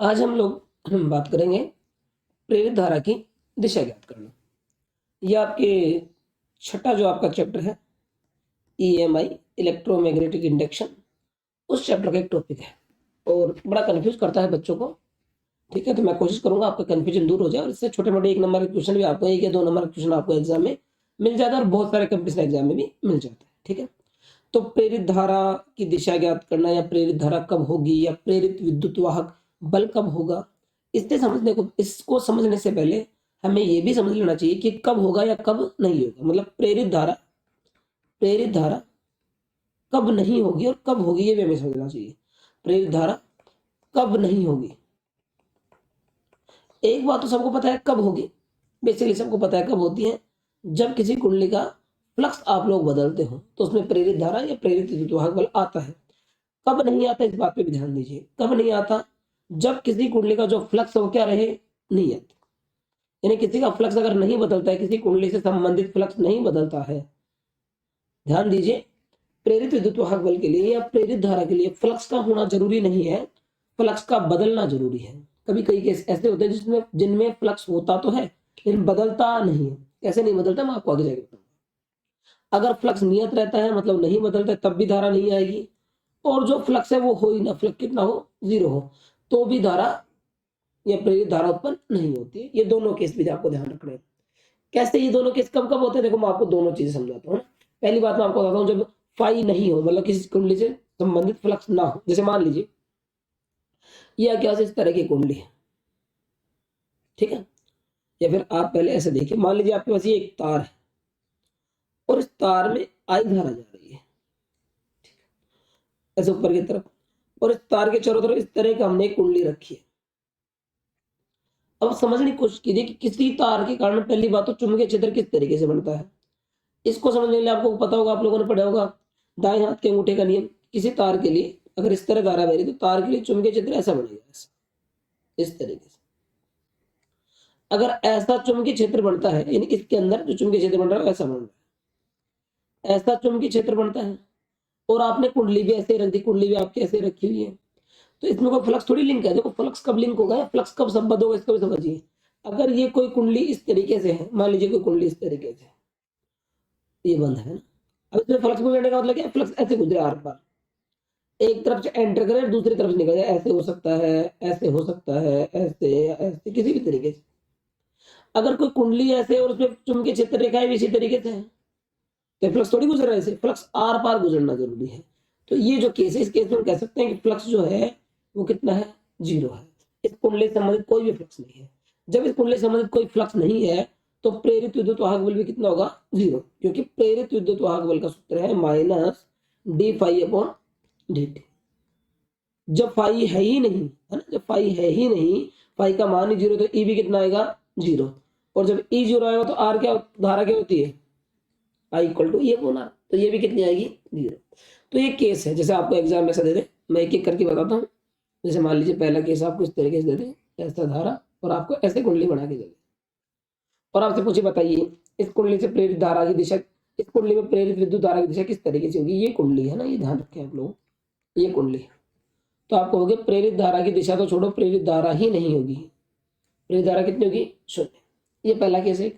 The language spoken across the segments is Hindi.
आज हम लोग बात करेंगे प्रेरित धारा की दिशा ज्ञात करना। यह आपके छठा जो आपका चैप्टर है ईएमआई इलेक्ट्रोमैग्नेटिक इंडक्शन, उस चैप्टर का एक टॉपिक है और बड़ा कंफ्यूज करता है बच्चों को। ठीक है, तो मैं कोशिश करूंगा आपका कंफ्यूजन दूर हो जाए और इससे छोटे मोटे 1 नंबर के क्वेश्चन भी आपको, 1 या 2 नंबर के क्वेश्चन आपको एग्जाम में मिल जाता है और बहुत सारे कंपटीशन एग्जाम में भी मिल जाता है। ठीक है, तो प्रेरित धारा की दिशा ज्ञात करना या प्रेरित धारा कब होगी या प्रेरित विद्युत वाहक बल कब होगा, इसको समझने से पहले हमें यह भी समझ लेना चाहिए कि कब होगा या कब नहीं होगा। मतलब प्रेरित धारा कब नहीं होगी और कब होगी, ये भी हमें समझना चाहिए। प्रेरित धारा कब नहीं होगी, एक बात तो सबको पता है कब होगी, बेसिकली सबको पता है कब होती है। जब किसी कुंडली का फ्लक्स आप लोग बदलते हो तो उसमें प्रेरित धारा या प्रेरित विद्युत वाहक बल आता है। कब नहीं आता, इस बात पे भी ध्यान दीजिए। कब नहीं आता, जब किसी कुंडली का जो फ्लक्स है वो क्या रहे, नियत। यानी किसी का फ्लक्स अगर नहीं बदलता है, किसी कुंडली से संबंधित फ्लक्स नहीं बदलता है, ध्यान दीजिए, प्रेरित विद्युत वाहक बल के लिए या प्रेरित धारा के लिए फ्लक्स का होना जरूरी नहीं है, फ्लक्स का बदलना जरूरी है। कभी कई केस ऐसे होते हैं जिसमें जिनमें फ्लक्स होता तो है लेकिन बदलता नहीं है। कैसे नहीं बदलता, मैं आपको आगे जाके बताऊंगा। अगर फ्लक्स नियत रहता है, मतलब नहीं बदलता है, तब भी धारा नहीं आएगी। और जो फ्लक्स है वो हो ही ना, फ्लक्स कितना हो, 0 हो, तो भी धारा या प्रेरित धारा उत्पन्न नहीं होती है। ये दोनों केस भी आपको ध्यान रखना है। कैसे ये दोनों केस कब कब होते हैं, देखो मैं आपको दोनों चीजें समझाता हूँ। पहली बात मैं आपको बताता हूँ, जब फाई नहीं हो, मतलब किसी कुंडली से संबंधित फ्लक्स ना हो। जैसे मान लीजिए यह क्या, इस तरह की कुंडली है, ठीक है। या फिर आप पहले ऐसे देखिए, मान लीजिए आपके पास ये एक तार है और इस तार में आई धारा जा रही है ऐसे ऊपर की तरफ, और इस तार के चारों तरफ इस तरह की हमने एक कुंडली रखी है। अब समझने की कोशिश कीजिए कि किसी तार के कारण पहली बात तो चुंबकीय क्षेत्र किस तरीके से बनता है। इसको समझने के लिए आपको पता होगा, आप लोगों ने पढ़ा होगा दाएं हाथ के अंगूठे का नियम। किसी तार के लिए अगर इस तरह धारा बह रही तो तार के लिए चुंबकीय क्षेत्र ऐसा बनेगा, ऐसा, इस तरीके से। अगर ऐसा चुंबकीय क्षेत्र बनता है, यानी इसके अंदर जो चुंबकीय क्षेत्र बन रहा है ऐसा बन रहा है, ऐसा चुंबकीय क्षेत्र बनता है। और आपने कुंडली भी ऐसे रख दी, कुंडली भी आपकी ऐसे रखी हुई है, तो इसमें कोई फ्लक्स थोड़ी लिंक है। देखो फ्लक्स कब लिंक होगा या फ्लक्स कब संबद्ध होगा, इसको भी समझिए। अगर ये कोई कुंडली इस तरीके से है, मान लीजिए कोई कुंडली इस तरीके से, ये बंद है ना, अब इसमें फ्लक्स गुजरने का मतलब क्या है, फ्लक्स ऐसे गुजरे आर पार, एक तरफ से एंटर करे दूसरी तरफ से निकल जाए। ऐसे हो सकता है, ऐसे हो सकता है, ऐसे ऐसे, किसी भी तरीके से। अगर कोई कुंडली ऐसे और उसमें चुंबकीय क्षेत्र रेखाएं भी इसी तरीके से है, तो फ्लक्स थोड़ी गुजर रहा है, ऐसे फ्लक्स आर पार गुजरना जरूरी है। तो ये जो केस है, इस केस में हम कह सकते हैं कि फ्लक्स जो है वो कितना है, 0 है। इस कुंडली से संबंधित कोई भी फ्लक्स नहीं है। जब इस कुंडली से संबंधित कोई फ्लक्स नहीं है तो प्रेरित विद्युत वाहक बल भी कितना होगा, 0, क्योंकि प्रेरित विद्युत वाहक बल का सूत्र है minus D phi upon D T. जब फाई है ही नहीं, है ना, जब फाई है ही नहीं, फाई का मान ही 0, तो ई भी कितना आएगा, 0। और जब ई 0 आएगा तो आर क्या, धारा क्या होती है, आई इक्वल टू ये होना, तो ये भी कितनी आएगी, 0। तो ये केस है, जैसे आपको एग्जाम में ऐसा दे दे, मैं एक एक करके बताता हूँ। जैसे मान लीजिए पहला केस आपको इस तरीके से दे दे, ऐसा धारा, और आपको ऐसे कुंडली बना के दे दे, और आपसे पूछे बताइए इस कुंडली से प्रेरित धारा की दिशा, इस कुंडली में प्रेरित विद्युत धारा की दिशा किस तरीके से होगी। ये कुंडली है ना, ये ध्यान रखें आप लोग, ये कुंडली है। तो आप कहोगे प्रेरित धारा की दिशा तो छोड़ो, प्रेरित धारा ही नहीं होगी। प्रेरित धारा कितनी होगी, 0। ये पहला केस है।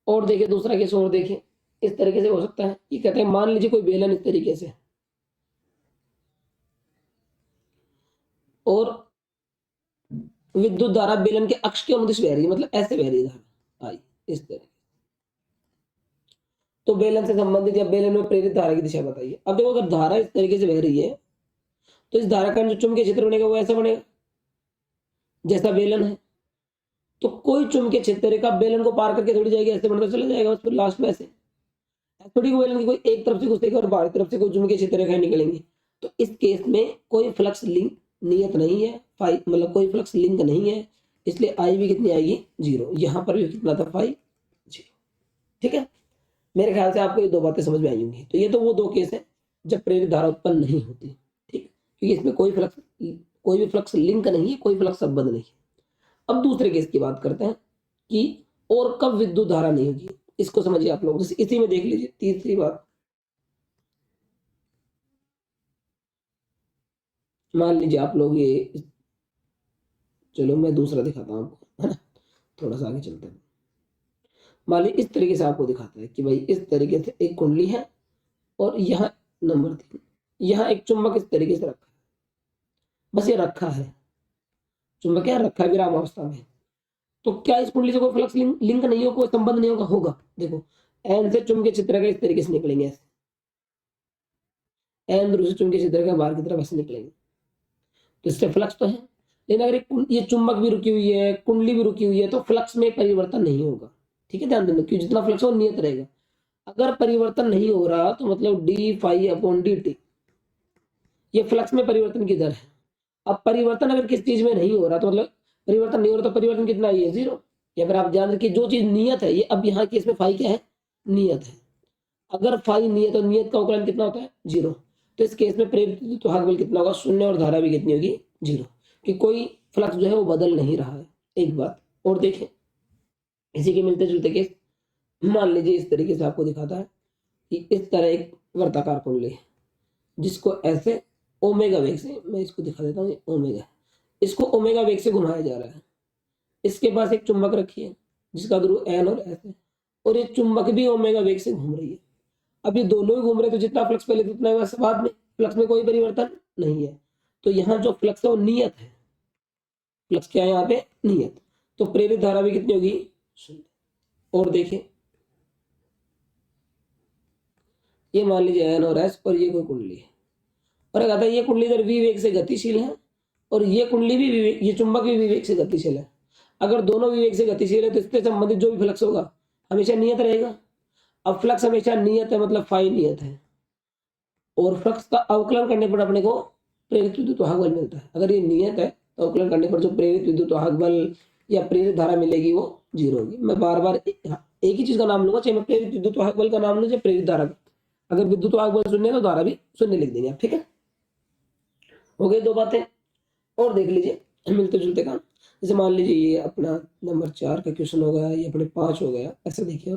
और देखिए दूसरा केस, और देखिए इस तरीके से हो सकता है। ये कहते हैं मान लीजिए कोई बेलन इस तरीके से, और विद्युत धारा बेलन के अक्ष के अनुदिश बह रही है, मतलब ऐसे बह रही है धारा आई, इस तरह। तो बेलन से संबंधित या बेलन में प्रेरित धारा की दिशा बताइए। अब देखो अगर धारा इस तरीके से बह रही है तो इस धारा का जो चुंबकीय क्षेत्र बनेगा वो ऐसा बनेगा जैसा बेलन है। तो कोई चुंबकीय क्षेत्र रेखा बेलन को पार करके थोड़ी जाएगी, ऐसे बढ़ता चला जाएगा, उस पर लास्ट में ऐसे थोड़ी बेलन की कोई एक तरफ से घुसेगी और बाहर तरफ से कोई चुंबकीय क्षेत्र रेखाएं निकलेंगी। तो इस केस में कोई फ्लक्स लिंक नियत नहीं है, फाई मतलब कोई फ्लक्स लिंक नहीं है, इसलिए आई भी कितनी आएगी, 0। यहां पर भी कितना था, फाई, 0। ठीक है, मेरे ख्याल से आपको ये दो बातें समझ में आई होंगी। तो ये तो वो दो केस है जब प्रेरित धारा उत्पन्न नहीं होती, ठीक, क्योंकि इसमें कोई भी फ्लक्स लिंक नहीं है, कोई फ्लक्स संबंध नहीं है। अब दूसरे केस की बात करते हैं कि और कब विद्युत धारा नहीं होगी, इसको समझिए आप लोग। जैसे इसी में देख लीजिए तीसरी बात, मान लीजिए आप लोग ये चलो मैं दूसरा दिखाता हूँ आपको, है ना, थोड़ा सा आगे चलते हैं। मान लीजिए इस तरीके से आपको दिखाता है कि भाई इस तरीके से एक कुंडली है और यहाँ नंबर 3, यहाँ एक चुंबक इस तरीके से रखा है, बस ये रखा है, चुंबक क्या रखा है विराम अवस्था में। तो क्या इस कुंडली से कोई फ्लक्स लिंक नहीं हो, कोई संबंध नहीं होगा? होगा। देखो एन से चुंबकीय क्षेत्र का इस तरीके से निकलेंगे ऐसे, एन दूसरे चुंबकीय क्षेत्र का बाहर की तरफ ऐसे निकलेंगे, तो इससे फ्लक्स तो है। लेकिन अगर ये चुंबक भी रुकी हुई है, कुंडली भी रुकी हुई है, तो फ्लक्स में परिवर्तन नहीं होगा। ठीक है, ध्यान देना, क्योंकि जितना फ्लक्स हो नियत रहेगा। अगर परिवर्तन नहीं हो रहा तो मतलब D phi upon D T, ये फ्लक्स में परिवर्तन की दर है। अब परिवर्तन अगर किस चीज में नहीं हो रहा तो मतलब परिवर्तन नहीं हो रहा, तो परिवर्तन कितना है? ये 0। या फिर आप ध्यान रखिए जो चीज नियत है, ये अब यहाँ केस में फाई क्या है? नियत है। अगर फाई नियत, तो नियत का अवकलन कितना होता है? 0। तो इस केस में प्रेरित तो भाग बल कितना होगा? 0, और धारा भी कितनी होगी? 0, कि कोई फ्लक्स जो है वो बदल नहीं रहा है। एक बात और देखें, इसी के मिलते जुलते केस, मान लीजिए इस तरीके से आपको दिखाता है कि इस तरह एक वर्ताकार कुंडली है जिसको ऐसे ओमेगा वेग से, मैं इसको दिखा देता हूँ, ओमेगा, इसको ओमेगा वेग से घुमाया जा रहा है। इसके पास एक चुंबक रखी है जिसका ध्रुव एन और एस है, और ये चुंबक भी ओमेगा वेग से घूम रही है। अब ये दोनों ही घूम रहे, तो जितना फ्लक्स पहले उतना है वैसे बाद में, फ्लक्स में कोई परिवर्तन नहीं है। तो यहाँ जो फ्लक्स है वो नियत है। फ्लक्स क्या है यहाँ पे? नियत। तो प्रेरित धारा भी कितनी होगी? 0। और देखिए ये मान लीजिए एन और एस, और ये कोई कुंडली है, और कहता है ये कुंडली इधर वी वेग से गतिशील है, और ये कुंडली भी विवेक, ये चुंबक भी विवेक से गतिशील है। अगर दोनों विवेक से गतिशील है तो इससे संबंधित जो भी फ्लक्स होगा हमेशा नियत रहेगा। अब फ्लक्स हमेशा नियत है, मतलब फाई नियत है, और फ्लक्स का अवकलन करने पर अपने को प्रेरित विद्युत वाहक बल मिलता है। अगर ये नियत है तो अवकलन करने पर जो प्रेरित विद्युत वाहक बल या प्रेरित धारा मिलेगी वो 0 होगी। मैं बार बार एक ही चीज का नाम लूंगा, चाहे मैं प्रेरित विद्युत वाहक बल का नाम लूं, चाहे प्रेरित धारा का। अगर विद्युत वाहक बल 0 है तो धारा भी 0 लिख देंगे आप। ठीक है, हो गई दो बातें। और देख लीजिए मिलते जुलते काम, जैसे मान लीजिए ये अपना नंबर 4 का क्वेश्चन हो गया, ये अपने 5 हो गया। ऐसा देखिए,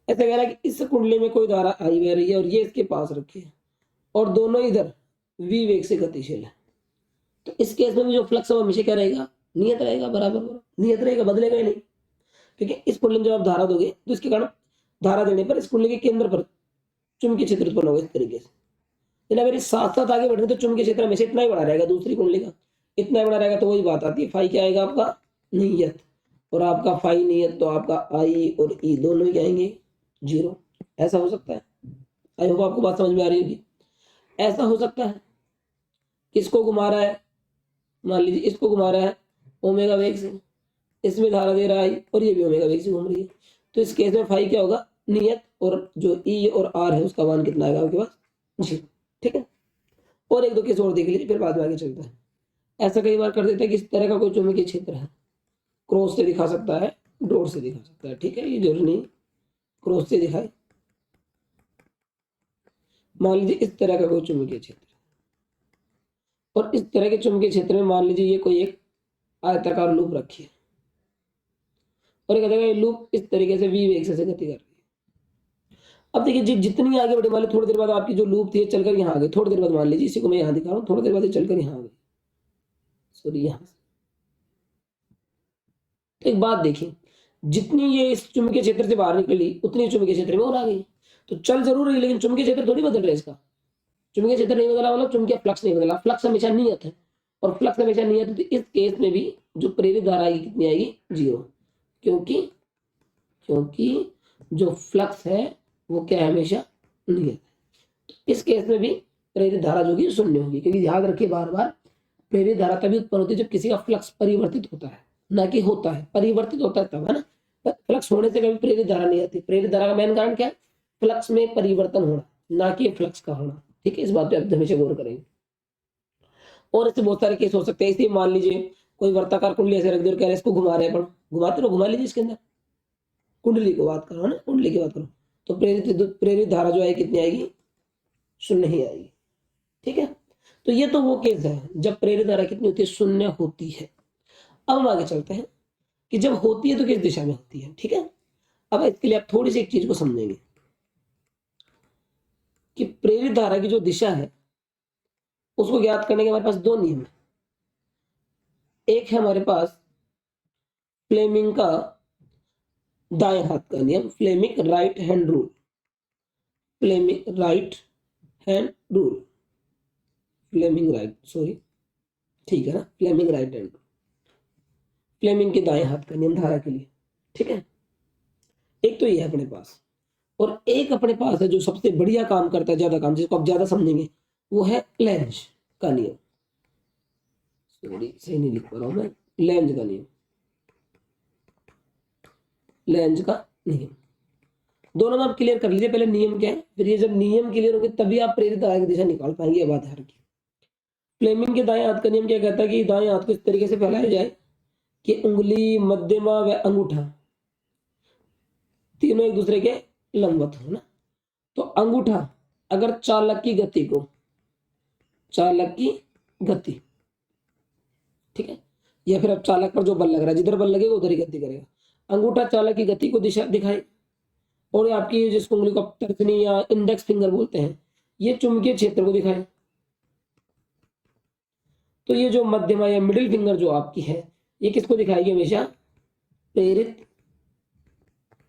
ऐसा कह रहा है कि इस कुंडली में कोई धारा आई बह रही है और ये इसके पास रखी है, और दोनों इधर वी वेग से गतिशील है। तो इस केस में भी जो फ्लक्स है वो हमेशा क्या रहेगा? नियत रहेगा, बराबर नियत रहेगा, बदलेगा ही नहीं। क्योंकि इस कुंडली में जब आप धारा दोगे तो इसके कारण धारा देने पर इस कुंडली के केंद्र पर चुंबकीय क्षेत्र उत्पन्न होगा इस तरीके से। लेकिन अगर इस साथ साथ आगे बढ़े तो चुंबकीय क्षेत्र हमेशा इतना ही बड़ा रहेगा, दूसरी कुंडली का इतना ही बड़ा रहेगा। तो वही बात आती है, फाई क्या आएगा आपका? नियत, और आपका फाई नियत, तो आपका आई और ई दोनों ही आएंगे 0। ऐसा हो सकता है, आई होप आपको बात समझ में आ रही होगी। ऐसा हो सकता है, किसको घुमा रहा है? मान लीजिए इसको घुमा रहा है ओमेगा वेग से, इसमें धारा दे रहा है और ये भी ओमेगा वेग से घूम रही है। तो इस केस में फाई क्या होगा? नियत, और जो ई और आर है उसका मान कितना आएगा आपके पास? 0। ठीक है, और एक दो केस और देख लीजिए, फिर बाद में आगे चलता है। ऐसा कई बार कर देते हैं कि इस तरह का कोई चुंबकीय क्षेत्र है, क्रॉस से दिखा सकता है, डॉट से दिखा सकता है। ठीक है, ये जरूरी नहीं क्रॉस से दिखाए। मान लीजिए इस तरह का कोई चुंबकीय क्षेत्र, और इस तरह के चुंबकीय क्षेत्र में मान लीजिए ये कोई एक आयताकार लूप रखी है, और ये कहता है लूप इस तरीके से वी वेग से गति कर रही है। अब देखिए जितनी आगे बढ़े, मान लीजिए थोड़ी देर बाद आपकी जो लूप थी चलकर यहाँ आ गई, थोड़ी देर बाद मान लीजिए इसी को मैं यहाँ दिखा रहा हूँ, थोड़ी देर बाद चलकर यहाँ आ गई, सॉरी यहाँ से। तो एक बात देखिए, जितनी ये इस चुंबकीय क्षेत्र से बाहर निकली उतनी चुंबकीय क्षेत्र में और आ गई। तो चल जरूर रही, लेकिन चुंबकीय क्षेत्र थोड़ी बदल रहा है इसका। चुंबकीय क्षेत्र नहीं बदला मतलब चुंबकीय फ्लक्स नहीं बदला, फ्लक्स हमेशा नियत है, और फ्लक्स हमेशा नियत है। तो इस केस में भी जो प्रेरित धारा आएगी कितनी आएगी? 0। क्योंकि क्योंकि जो फ्लक्स है वो क्या है? हमेशा नियत है। इस केस में भी प्रेरित धारा जो होगी 0 होगी, क्योंकि ध्यान रखिए बार बार, प्रेरित धारा तभी उत्पन्न होती है जब किसी का फ्लक्स परिवर्तित होता है, ना कि होता है। परिवर्तित होता है तब, है ना। फ्लक्स होने से कभी प्रेरित धारा नहीं आती। प्रेरित धारा का मेन कारण क्या है? फ्लक्स में परिवर्तन होना, ना कि फ्लक्स का होना। ठीक है, इस बात पे आप हमेशा गौर करेंगे। और ऐसे बहुत सारे केस हो सकते हैं। इसी मान लीजिए कोई वर्ताकार कुंडली ऐसे रख दो और कह रहे इसको घुमा रहे हैं, घुमाते रहो, घुमा लीजिए इसके अंदर, कुंडली को बात करो, है ना, कुंडली की बात करो, तो प्रेरित धारा जो है कितनी आएगी? 0 ही आएगी। ठीक है, तो ये तो वो केस है जब प्रेरित धारा कितनी होती है? 0 होती है। अब हम आगे चलते हैं कि जब होती है तो किस दिशा में होती है। ठीक है, अब इसके लिए आप थोड़ी सी एक चीज को समझेंगे कि प्रेरित धारा की जो दिशा है उसको ज्ञात करने के हमारे पास दो नियम है। एक है हमारे पास फ्लेमिंग का दाएं हाथ का नियम, Fleming right hand rule, Fleming right hand rule, Fleming right, sorry, ठीक है ना, फ्लेमिंग राइट हैंड, फ्लेमिंग के दाएं हाथ का नियम धारा के लिए, ठीक है। एक तो ये है अपने पास, और एक अपने पास है जो सबसे बढ़िया काम करता है, ज्यादा काम, जिसको आप ज्यादा समझेंगे, वो है लेंज का नियम। सॉरी, सही नहीं लिख पा रहा हूं मैं, लेंज का नियम, लेंज का नियम। दोनों में आप क्लियर कर लीजिए, पहले नियम क्या है, फिर ये जब नियम क्लियर होंगे तभी आप प्रेरित धारा की दिशा निकाल पाएंगे, ये बात है हर की। फ्लेमिंग के दाएं हाथ का नियम क्या कहता है कि दाएं हाथ को इस तरीके से फैलाया जाए कि उंगली, मध्यमा व अंगूठा तीनों एक दूसरे के लंबवत हो ना। तो अंगूठा अगर चालक की गति को, चालक की गति, ठीक है, या फिर अब चालक पर जो बल लग रहा है, जिधर बल लगेगा उधर ही गति करेगा, अंगूठा चालक की गति को दिशा दिखाए, और ये आपकी जिसको उंगली को तर्जनी या इंडेक्स फिंगर बोलते हैं, ये चुंबकीय क्षेत्र को दिखाए। तो ये जो मध्यमा या मिडिल फिंगर जो आपकी है, ये किसको दिखाएगी, हमेशा प्रेरित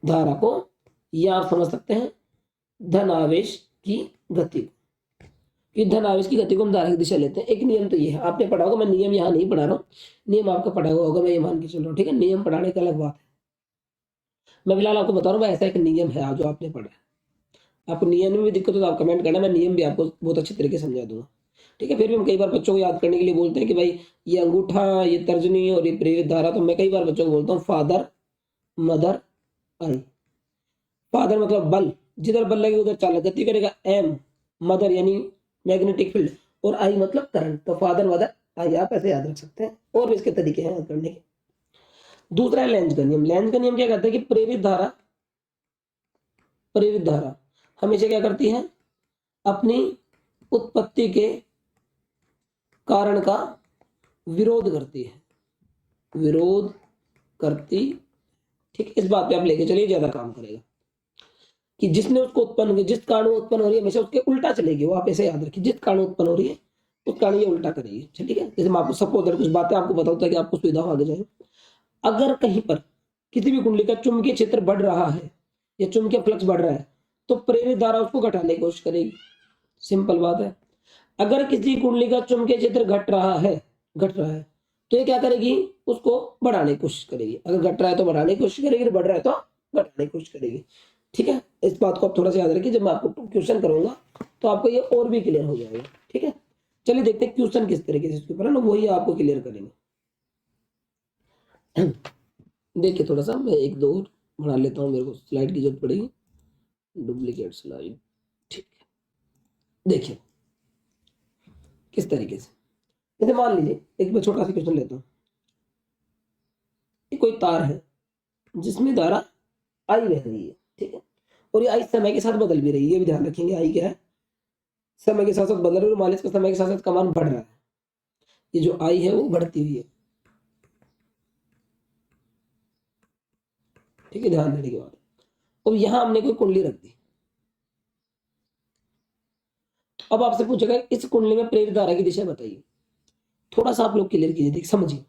धारा को, या आप समझ सकते हैं धन आवेश की गति को, कि धन आवेश की गति को हम धारा की दिशा लेते हैं। एक नियम तो ये है, आपने पढ़ा होगा, मैं नियम यहाँ नहीं पढ़ा रहा हूँ, नियम आपका पढ़ा हुआ होगा, मैं ये मान के चल रहा हूँ, ठीक है, नियम पढ़ाने का अलग बात है, मैं फिलहाल आपको बता रहा हूँ ऐसा एक नियम है जो आपने पढ़ा है। आपको नियम में भी दिक्कत हो तो आप कमेंट करना, मैं नियम भी आपको बहुत अच्छे तरीके से समझा दूंगा, ठीक है। फिर भी हम कई बार बच्चों को याद करने के लिए बोलते हैं कि भाई ये अंगूठा, ये तर्जनी और ये प्रेरित धारा, तो मैं कई बार बच्चों को बोलता हूँ फादर मदर आई। फादर मतलब बल, जिधर बल लगे उधर चालक गति करेगा, एम मदर यानी मैग्नेटिक फील्ड, और आई मतलब करंट, तो फादर मदर आई, आप ऐसे याद रख सकते हैं, और भी इसके तरीके हैं याद करने के। दूसरा है लेंज का नियम। लेंज का नियम क्या कहता है कि प्रेरित धारा हमेशा क्या करती है, अपनी उत्पत्ति के कारण का विरोध करती है, विरोध करती, ठीक, इस बात पे आप लेके चलिए, ज्यादा काम करेगा, कि जिसने उसको उत्पन्न किया, जिस कारण उत्पन्न हो रही है हमेशा उसके उल्टा चलेगी, वो आप ऐसे याद रखिए, जिस कारण उत्पन्न हो रही है उस कारण ये उल्टा करेगी, ठीक है। जैसे मैं आपको सपोज कुछ बातें आपको बताता है कि आपको सुविधा हो आगे जाए। अगर कहीं पर किसी भी कुंडली का चुंबकीय क्षेत्र बढ़ रहा है या चुंबकीय फ्लक्स बढ़ रहा है, तो प्रेरित धारा उसको घटाने की कोशिश करेगी, सिंपल बात है। अगर किसी कुंडली का चुंबकीय क्षेत्र घट रहा है, तो ये क्या करेगी, उसको बढ़ाने की कोशिश करेगी, अगर घट रहा है तो बढ़ाने की कोशिश करेगी, बढ़ रहा है तो घटाने की कोशिश करेगी, ठीक है। इस बात को आप थोड़ा सा याद रखिए, जब मैं आपको क्वेश्चन करूंगा तो आपको ये और भी क्लियर हो जाएगा, ठीक है। चलिए देखते हैं क्वेश्चन किस तरीके से इसके ऊपर है ना, वही आपको क्लियर करेंगे। देखिए थोड़ा सा मैं एक दो बना लेता हूँ, मेरे को स्लाइड की जरूरत पड़ेगी, डुप्लीकेट स्लाइड, ठीक है। देखिए किस तरीके से, जैसे मान लीजिए एक मैं छोटा सा क्वेश्चन लेता हूँ, कोई तार है जिसमें धारा आई बह रही है, ठीक है, और ये आई समय के साथ बदल भी रही है, ये भी ध्यान रखेंगे, आई क्या है, समय के साथ साथ बदल रही है, और मान लीजिए समय के साथ साथ का मान बढ़ रहा है, ये जो आई है वो बढ़ती हुई है, ठीक है, ध्यान देने की बात। अब यहां हमने कोई कुंडली रख दी, अब आपसे पूछेगा इस कुंडली में प्रेरित धारा की दिशा बताइए, थोड़ा सा आप लोग क्लियर कीजिए, देखिए समझिए,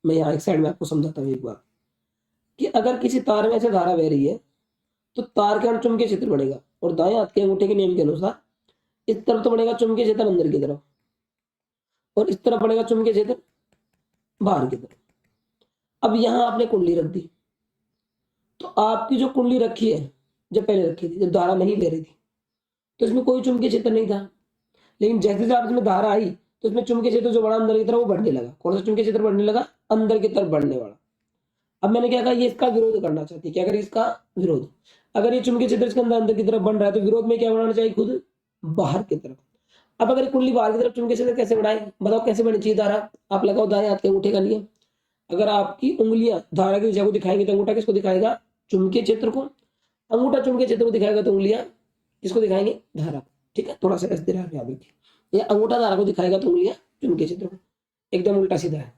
मैं यहाँ एक साइड में आपको समझाता हूँ एक बार, कि अगर किसी तार में से धारा बह रही है तो तार के अंदर चुंबकीय क्षेत्र बढ़ेगा, और दाएं हाथ के अंगूठे के नियम के अनुसार इस तरफ तो बढ़ेगा चुंबकीय क्षेत्र अंदर की तरफ, और इस तरफ बढ़ेगा चुंबकीय क्षेत्र बाहर की तरफ। अब यहां आपने कुंडली रख दी, तो आपकी जो कुंडली रखी है, जब पहले रखी थी, जब धारा नहीं बह रही थी, तो इसमें कोई चुंबकीय क्षेत्र नहीं था, लेकिन जैसे जैसे आप इसमें धारा आई तो इसमें चुंबकीय क्षेत्र जो बड़ा अंदर की तरफ वो बढ़ने लगा, कौन सा चुंबकीय क्षेत्र बढ़ने लगा, अंदर की तरफ बढ़ने वाला। अब मैंने क्या कहा, ये इसका विरोध करना चाहती है, क्या करें, इसका विरोध। अगर ये चुंबकीय क्षेत्र इसके अंदर की तरफ बढ़ रहा है तो विरोध में क्या बढ़ाना चाहिए, खुद बाहर की तरफ। अब अगर कुंडली बाहर की तरफ चुंबकीय क्षेत्र कैसे बढ़ाए, बताओ कैसे बढ़नी चाहिए धारा, आप लगाओ दाएं हाथ के अंगूठे का नियम, अगर आपकी उंगलियां धारा की दिशा को दिखाएंगी तो अंगूठा किसको दिखाएगा, चुंबकीय क्षेत्र को, अंगूठा चुंबकीय क्षेत्र को दिखाएगा तो उंगलियां किसको दिखाएंगे, धारा को, ठीक है। थोड़ा सा इस तरह याद रखिए, ये अंगूठा धारा को दिखाएगा तो उंगलियां चुंबकीय क्षेत्र को, एकदम उल्टा सीधा है।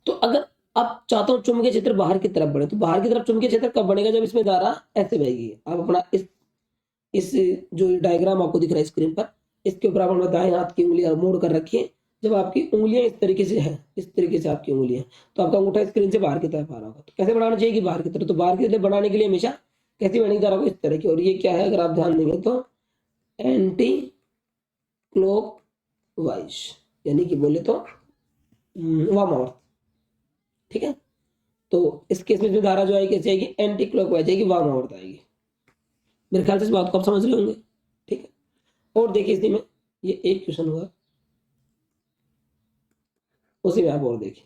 तो अगर आप चाहता हूं चुंबकीय क्षेत्र बाहर की तरफ बढ़े, तो बाहर की तरफ चुंबकीय क्षेत्र कब बढ़ेगा, जब इसमें धारा ऐसे बहेगी। आप अपना इस जो डायग्राम आपको दिख रहा है स्क्रीन पर, इसके ऊपर आप अपना दाएं हाथ की उंगली मोड़ कर रखिए, जब आपकी उंगलियां इस तरीके से है, इस तरीके से आपकी उंगलियां, तो आपका अंगूठा स्क्रीन से बाहर की तरफ आ रहा होगा, तो कैसे बढ़ाना चाहिए कि बाहर की तरफ, तो बाहर की तरफ बढ़ाने के लिए हमेशा कैसी बढ़ेगी धारा को, इस तरह की। और ये क्या है, अगर आप ध्यान देंगे तो एंटी क्लॉक वाइज, यानी कि बोले तो वामावर्त, ठीक है। तो इस केस में धारा जो आएगी कैसे आएगी, एंटी क्लॉक वाइज आएगी, वामावर्त आएगी। मेरे ख्याल से इस बात को आप समझ रहे होंगे, ठीक है। और देखिए इसी में ये एक क्वेश्चन हुआ, उसी में आप और देखिए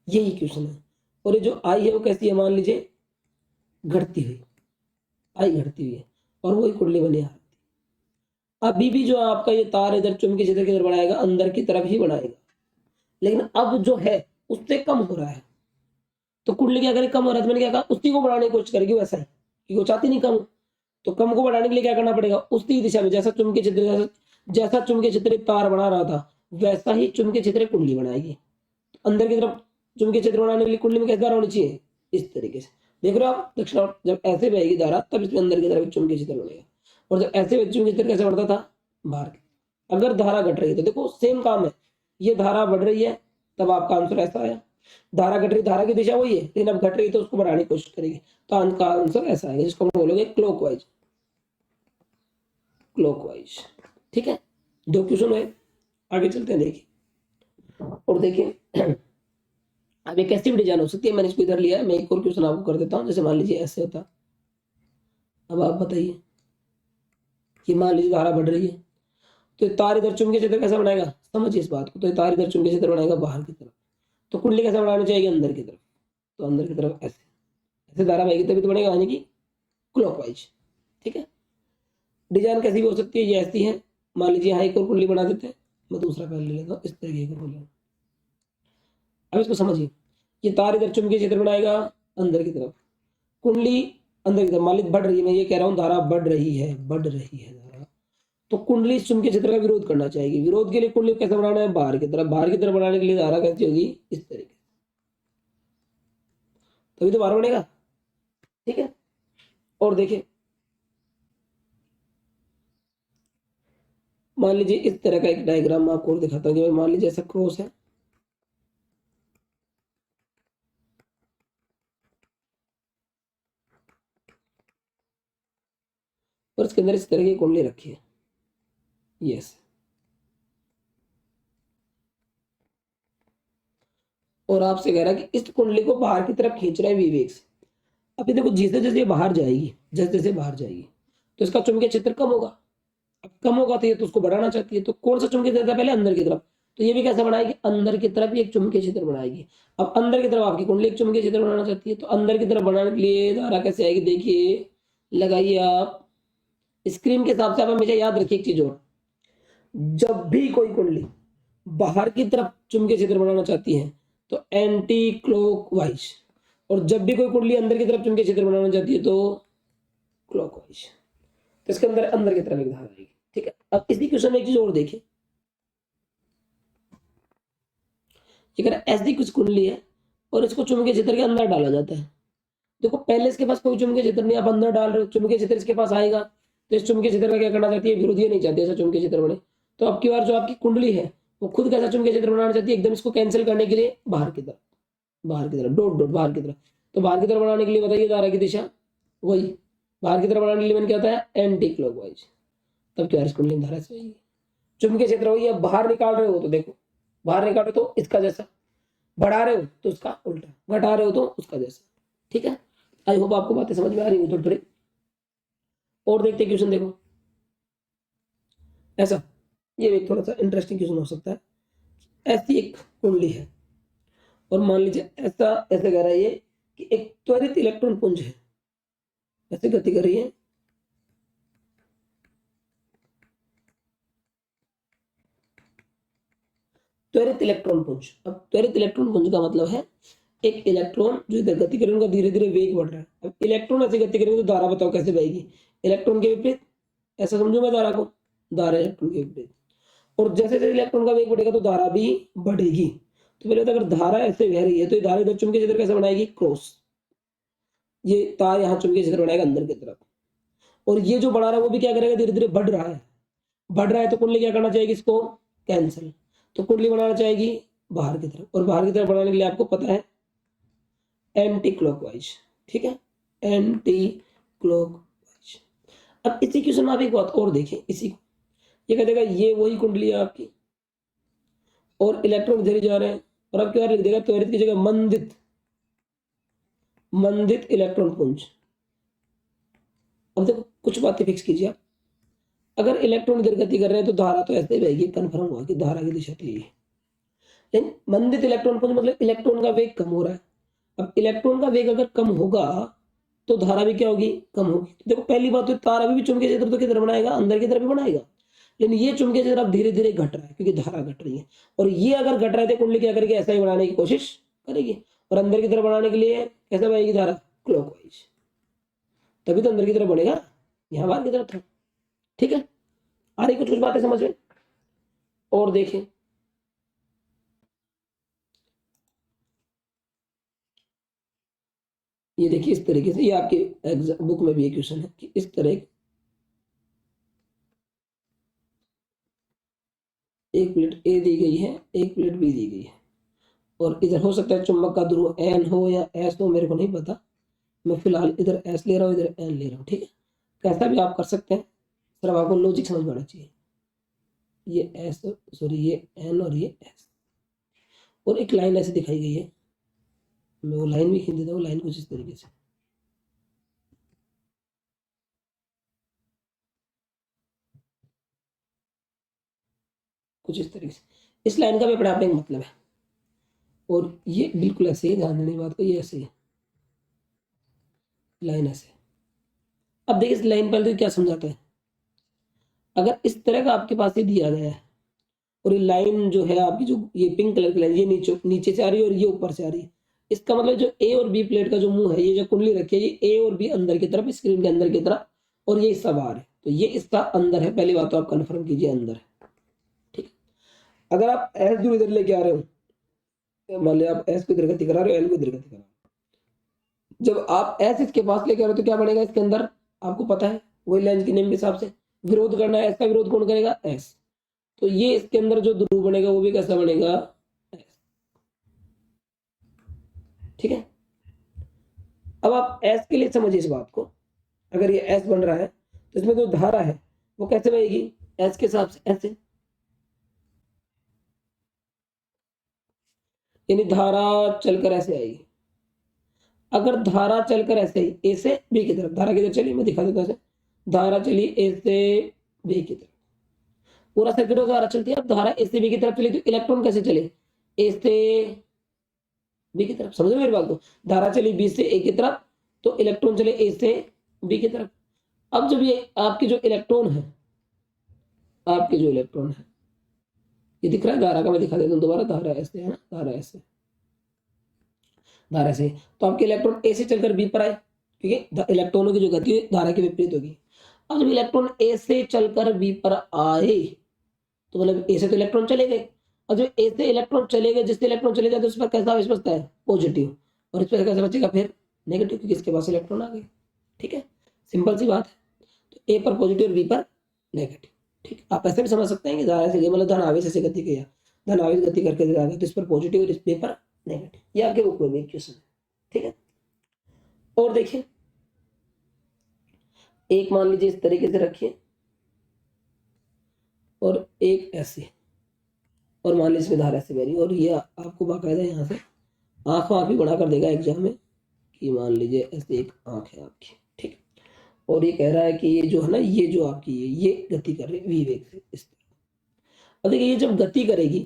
यही क्वेश्चन है। और ये जो आई है वो कैसी है, मान लीजिए घटती हुई, आई घटती हुई है और वही कुंडली बनी है। अभी भी जो आपका ये तार इधर चुंबकीय क्षेत्र की तरफ बढ़ाएगा, अंदर की तरफ ही बढ़ाएगा, लेकिन अब जो है उससे कम हो रहा है, तो कुंडली क्या करे, कम हो रहा है, तो मैंने क्या कहा उसी को बढ़ाने की कोशिश करेगी वैसा ही, क्योंकि वो चाहती नहीं कम हो। तो कम को बढ़ाने के लिए क्या करना पड़ेगा, उसी दिशा में, जैसा चुंबकीय क्षेत्र, जैसा चुंबकीय क्षेत्र तार बना रहा था वैसा ही चुंबकीय क्षेत्र कुंडली बनाएगी। अंदर की तरफ चुंबकीय क्षेत्र बनाने के लिए कुंडली में कैसे धारा होनी चाहिए, इस तरीके से। देख रहे हो आप, दक्षिणावर्त जब ऐसे बहेगी धारा तब इसमें अंदर की तरफ चुंबकीय क्षेत्र बनेगा, और जब ऐसे चुंबकीय क्षेत्र कैसे बढ़ता था, बाहर की। अगर धारा घट रही है तो देखो सेम काम है, ये धारा बढ़ रही है तब आपका आंसर ऐसा आया, धारा घट रही, धारा की दिशा वही है लेकिन अब घट रही है तो उसको बढ़ाने की कोशिश करेगी, तो आपका आंसर ऐसा आएगा, जिसको हम बोलोगे क्लॉकवाइज, क्लॉकवाइज, ठीक है। दो क्वेश्चन है, आगे चलते हैं देखिए। और देखिए अब एक ऐसी भी डिजाइन हो सकती है, मैंने इसको इधर लिया है, मैं एक और क्वेश्चन आपको कर देता हूँ। जैसे मान लीजिए ऐसे होता, अब आप बताइए कि मान लीजिए धारा बढ़ रही है, तो तार इधर चुंबकीय क्षेत्र कैसा बनाएगा, समझिए इस बात को, तो तार इधर चुंबकीय क्षेत्र बनाएगा बाहर की तरफ, तो कुंडली कैसे बनानी चाहिए, अंदर की तरफ, तो अंदर की तरफ ऐसे ऐसे धारा बहेगी तभी तो बनेगा, यानी कि क्लॉकवाइज, ठीक है। डिजाइन कैसी भी हो सकती है, ये ऐसी है, मान लीजिए यहाँ एक और कुंडली बना देते हैं, मैं दूसरा पहले ले लेता हूँ, इस तरीके की कुंडली। अब इसको समझिए, ये तार इधर चुंबकीय क्षेत्र बनाएगा अंदर की तरफ, कुंडली अंदर की तरफ, मान लीजिए बढ़ रही है, मैं ये कह रहा हूँ धारा बढ़ रही है, बढ़ रही है धारा, तो कुंडली चुंबकीय क्षेत्र का विरोध करना चाहिए, विरोध के लिए कुंडली कैसे बनाना है, बाहर की तरफ, बाहर की तरफ बनाने के लिए धारा कैसी होगी, इस तरीके, तभी तो बाहर बनेगा, ठीक है। और देखिए मान लीजिए इस तरह का एक डायग्राम मैं आपको और दिखाता हूँ, मान लीजिए ऐसा क्रॉस है, और इसके अंदर इस तरह की कुंडली रखी है, यस, और आपसे कह रहा है कि इस कुंडली को बाहर की तरफ खींच रहा है विवेक से। अभी देखो जैसे जैसे ये बाहर जाएगी, जैसे जैसे बाहर जाएगी तो इसका चुंबकीय क्षेत्र कम होगा, अब कम होगा तो ये तो उसको बढ़ाना चाहती है, तो कौन सा चुंबकीय क्षेत्र है, पहले अंदर की तरफ, तो ये भी कैसे बनाएगी, अंदर की तरफ ही एक चुंबकीय क्षेत्र बनाएगी। अब अंदर की तरफ आपकी कुंडली एक चुंबकीय क्षेत्र बनाना चाहती है, तो अंदर की तरफ बनाने के लिए धारा कैसे आएगी, देखिए लगाइए आप, स्क्रीन के हिसाब से आप हमेशा याद रखिए एक चीज और, जब भी कोई कुंडली बाहर की तरफ चुंबकीय क्षेत्र बनाना चाहती है तो एंटी क्लॉकवाइज, और जब भी कोई कुंडली अंदर की तरफ चुंबकीय क्षेत्र बनाना चाहती है तो क्लॉकवाइज, तो इसके अंदर अंदर की तरफ एक धारा आएगी, ठीक है। अब इसी क्वेश्चन में एक चीज और देखिए, अगर ऐसी कुछ कुंडली है और इसको चुंबकीय क्षेत्र के अंदर डाला जाता है, देखो पहले इसके पास कोई चुंबकीय क्षेत्र नहीं, आप अंदर डाल रहे हो, चुंबकीय क्षेत्र इसके पास आएगा, तो इस चुंबकीय क्षेत्र का क्या करना चाहती है, विरोधी नहीं चाहती ऐसा चुंबकीय क्षेत्र बने, तो अब की बार जो आपकी कुंडली है वो खुद कैसा चुंबकीय क्षेत्र बनाना चाहती है, एकदम इसको कैंसिल करने के लिए बाहर की तरफ, बाहर की तरफ, डॉट डॉट बाहर की तरफ, तो बाहर की तरफ बनाने के लिए बताइए धारा की दिशा वही, बाहर की तरफ बनाने के लिए मैंने क्या होता है, एंटी क्लॉकवाइज, तब क्या कुंडली धारा से आएगी, चुंबकीय क्षेत्र वही है, बाहर निकाल रहे हो तो देखो, बाहर निकाल रहे हो तो इसका जैसा, बढ़ा रहे हो तो उसका उल्टा, घटा रहे हो तो उसका जैसा, ठीक है। आई होप आपको बातें समझ में आ रही है थोड़ी थोड़ी। और देखते क्वेश्चन, देखो ऐसा, ये भी थोड़ा सा इंटरेस्टिंग क्वेश्चन हो सकता है। ऐसी एक कुंडली है और मान लीजिए ऐसा ऐसे कह रहा है ये कि एक त्वरित इलेक्ट्रॉन पुंज है, ऐसे गति कर रही है, त्वरित इलेक्ट्रॉन पुंज। अब त्वरित इलेक्ट्रॉन पुंज का मतलब है एक इलेक्ट्रॉन जो इधर गति करेगा उनका धीरे धीरे वेग बढ़ रहा है। अब इलेक्ट्रॉन ऐसे गति करेंगे तो धारा बताओ कैसे बहेगी, इलेक्ट्रॉन के विपरीत, ऐसा समझो मैं धारा को, धारा इलेक्ट्रॉन के विपरीत, और जैसे जैसे इलेक्ट्रॉन का वेग बढ़ेगा तो धारा भी बढ़ेगी। तो पहले तो अगर धारा ऐसे बह रही है तो ये धारा इधर चुंबकीय क्षेत्र कैसे बनाएगी, क्रॉस, ये तार यहाँ चुंबकीय क्षेत्र बनाएगा अंदर की तरफ, और ये जो बढ़ा रहा है वो भी क्या करेगा, धीरे धीरे बढ़ रहा है, बढ़ रहा है तो कुंडली क्या करना चाहिए, इसको कैंसिल, तो कुंडली बनाना चाहेगी बाहर की तरफ, और बाहर की तरफ बनाने के लिए आपको पता है एंटी क्लॉकवाइज, ठीक है, एंटी क्लॉकवाइज। अब इसी क्वेश्चन में आप एक बात और देखें, इसी को ये कह देगा ये वही कुंडली है आपकी और इलेक्ट्रॉन इधर ही जा रहे हैं, और अब क्या लिख देगा, त्वरित की जगह मंदित, मंदित इलेक्ट्रॉन पुंज। अब देखो कुछ बातें फिक्स कीजिए आप, अगर इलेक्ट्रॉन इधर गति कर रहे हैं तो धारा तो ऐसे बहेगी, कन्फर्म हुआ कि धारा की दिशा तो यही है, लेकिन मंदित इलेक्ट्रॉन पुंज मतलब इलेक्ट्रॉन का वेग कम हो रहा है। अब इलेक्ट्रॉन का वेग अगर कम होगा तो धारा भी क्या होगी, कम होगी। तो देखो पहली बात तो तार अभी भी चुंबकीय क्षेत्र तो किधर बनाएगा, अंदर की तरफ भी बनाएगा, लेकिन ये चुंबकीय क्षेत्र अब धीरे धीरे घट रहा है क्योंकि धारा घट रही है, और ये अगर घट रहा है तो कुंडली क्या करेगी, ऐसा ही बनाने की कोशिश करेगी, और अंदर की तरफ बनाने के लिए कैसे बनेगी धारा, क्लॉकवाइज, तभी तो अंदर की तरफ बनेगा, यहाँ बाहर की तरफ था। ठीक है, आ रही कुछ कुछ बातें समझ में, और देखें ये देखिए इस तरीके से, ये आपके बुक में भी एक क्वेश्चन है कि इस तरह एक प्लेट ए दी गई है, एक प्लेट बी दी गई है, और इधर हो सकता है चुंबक का ध्रुव एन हो या एस हो, मेरे को नहीं पता, मैं फिलहाल इधर एस ले रहा हूँ, इधर एन ले रहा हूँ। ठीक है, कैसा भी आप कर सकते हैं, सिर्फ आपको लॉजिक समझ में आना चाहिए। ये एस, सॉरी ये एन और ये एस, और एक लाइन ऐसे दिखाई गई है, मैं वो लाइन भी खींच देता हूँ, लाइन कुछ इस तरीके से, कुछ इस तरीके से, इस लाइन का भी अपने आप में एक मतलब है, और ये बिल्कुल ऐसे ही, ध्यान देने की बात को, ये ऐसे ही लाइन ऐसे। अब देखिए इस लाइन पर तो क्या समझाता है, अगर इस तरह का आपके पास ये दिया गया है और ये लाइन जो है आपकी, जो ये पिंक कलर की लाइन, ये नीचे नीचे से आ रही है और ये ऊपर से आ रही है, इसका मतलब जो ए और बी प्लेट का जो मुंह है, ये जो कुंडली रखी है, ये ए और बी अंदर की तरफ, स्क्रीन के अंदर की तरफ, और ये इसका बाहर है, तो ये इसका अंदर है, पहली बात तो आप कंफर्म कीजिए अंदर है। ठीक है, अगर आप एस दूर इधर लेके आ रहे हो, मान लिया आप एस को इधर गति करा रहे हो, एल को इधर गति करा रहे हो, जब आप एस इसके पास लेके आ रहे हो तो क्या बनेगा इसके अंदर, आपको पता है वही लेंस के नेम के हिसाब से विरोध करना है, एस का विरोध कौन करेगा, एस, तो ये इसके अंदर जो ध्रुव बनेगा वो भी कैसा बनेगा, एस। ठीक है, अब आप एस के लिए समझिए इस बात को, अगर ये एस बन रहा है तो इसमें जो धारा है वो कैसे बहेगी, एस के हिसाब से ऐसे, यानी धारा चलकर ऐसे आएगी। अगर धारा चलकर ऐसे ही ए से बी की तरफ, धारा किधर चली, मैं दिखा देता हूं ऐसे, धारा चली ए से बी की तरफ, पूरा सर्किट धारा चलती है, अब धारा ए से बी की तरफ चली तो इलेक्ट्रॉन कैसे चले, ए से बी की तरफ, समझो मेरी बात को, धारा चली बी से ए की तरफ तो इलेक्ट्रॉन चले ए से बी की तरफ। अब जब ये आपकी जो इलेक्ट्रॉन है, आपके जो इलेक्ट्रॉन है, ये दिख रहा है धारा का, मैं दिखा देता हूँ दोबारा, धारा ऐसे है ना, धारा ऐसे, धारा से, तो आपके इलेक्ट्रॉन ए से चलकर बी पर आए, क्योंकि इलेक्ट्रॉनों की जो गति है धारा के विपरीत होगी। अब जब इलेक्ट्रॉन ए से चलकर बी पर आए तो मतलब ए से तो इलेक्ट्रॉन चले गए, और जो ए से इलेक्ट्रॉन चले गए, जिससे इलेक्ट्रॉन चले जाते उस पर कैसा आवेश बचता है, पॉजिटिव, और इस पर कैसे बचेगा फिर नेगेटिव, क्योंकि इसके पास इलेक्ट्रॉन आ गए। ठीक है, सिंपल सी बात है, तो ए पर पॉजिटिव और बी पर नेगेटिव। ठीक, आप ऐसे भी समझ सकते हैं कि धारा से मतलब धन आवेश ऐसे गति किया, धन आवेश गति करके आ गया तो इस पर पॉजिटिव और इस पे पर नेगेटिव, ये आपके बुक में भी क्वेश्चन है। ठीक है, और देखिए एक मान लीजिए इस तरीके से रखिए और एक ऐसे, और मान लीजिए इसमें धारा ऐसे बह रही, और ये आपको बाकायदा यहाँ से आंख वाँख भी बना कर देगा एग्जाम में, कि मान लीजिए ऐसे एक आंख है आपकी, ठीक, और ये कह रहा है कि ये जो है ना, ये जो आपकी है ये गति कर रही है वी वेग से इस तरह। अब देखिए ये जब गति करेगी,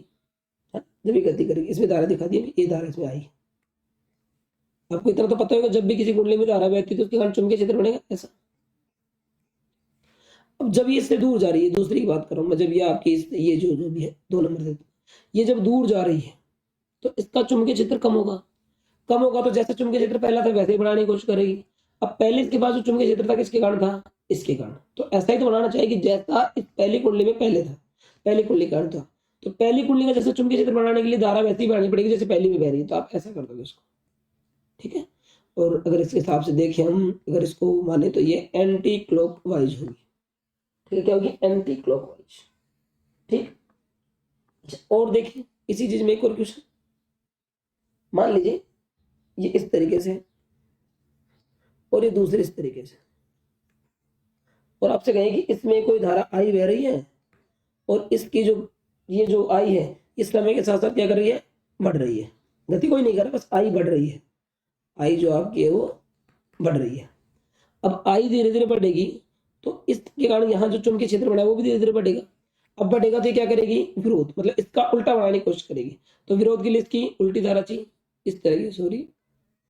जब ये गति करेगी, इसमें धारा दिखा दी, ये धारा इसमें आई, आपको इतना तो पता होगा जब भी किसी कुंडली में धारा बहती है तो उसके कारण चुंबकीय क्षेत्र बनेगा ऐसा। अब जब ये इससे दूर जा रही है, दूसरी की बात कर रहा हूं मैं, जब ये आपकी ये जो भी है 2 नंबर से, ये जब दूर जा रही है तो इसका चुंबकीय क्षेत्र कम होगा, कम होगा तो जैसा चुंबकीय क्षेत्र पहला था वैसे ही बढ़ाने की कोशिश करेगी। अब पहले इसके पास जो चुंबकीय क्षेत्र था किसके कारण था, इसके कारण, तो ऐसा ही तो बनाना चाहिए कि जैसा इस पहली कुंडली में पहले था, पहली कुंडली का कारण था, तो पहली कुंडली का जैसे चुंबकीय क्षेत्र बनाने के लिए धारा वैसी ही बढ़ानी पड़ेगी जैसे पहली में बह रही है, तो आप ऐसा कर दोगे इसको। ठीक है, और अगर इसके हिसाब से देखें हम, अगर इसको माने तो ये एंटी क्लॉकवाइज होगी। ठीक है, क्या होगी, एंटी क्लॉकवाइज। ठीक, अच्छा, और देखिए इसी चीज में एक और क्वेश्चन, मान लीजिए ये इस तरीके से और ये दूसरे इस तरीके से, और आपसे कहें कि इसमें कोई धारा आई बह रही है और इसकी जो ये जो आई है इस समय के साथ साथ क्या कर रही है, बढ़ रही है, गति कोई नहीं कर रहा, बस आई बढ़ रही है, आई जो आपकी है वो बढ़ रही है। अब आई धीरे धीरे बढ़ेगी तो इसके कारण यहाँ जो चुंबकीय क्षेत्र बना है वो भी धीरे धीरे बढ़ेगा। अब बढ़ेगा तो ये क्या करेगी, विरोध, मतलब इसका उल्टा बनाने की कोशिश करेगी। तो विरोध के लिए इसकी उल्टी धारा चाहिए, इस तरह की, सॉरी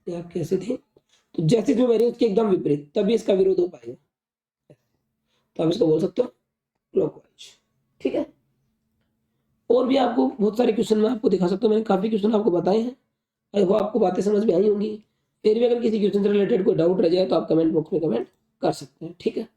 ये आप कैसे थे, तो जैसे इसमें बह रही है उसके एकदम विपरीत, तभी इसका विरोध हो पाएगा। तो आप इसको बोल सकते हो क्लॉकवाइज। ठीक है, और भी आपको बहुत सारे क्वेश्चन मैं आपको दिखा सकता हूँ, मैंने काफी क्वेश्चन आपको बताए हैं, आई होप आपको बातें समझ में आई होंगी। फिर भी अगर किसी क्वेश्चन से रिलेटेड कोई डाउट रह जाए तो आप कमेंट बॉक्स में कमेंट कर सकते हैं। ठीक है।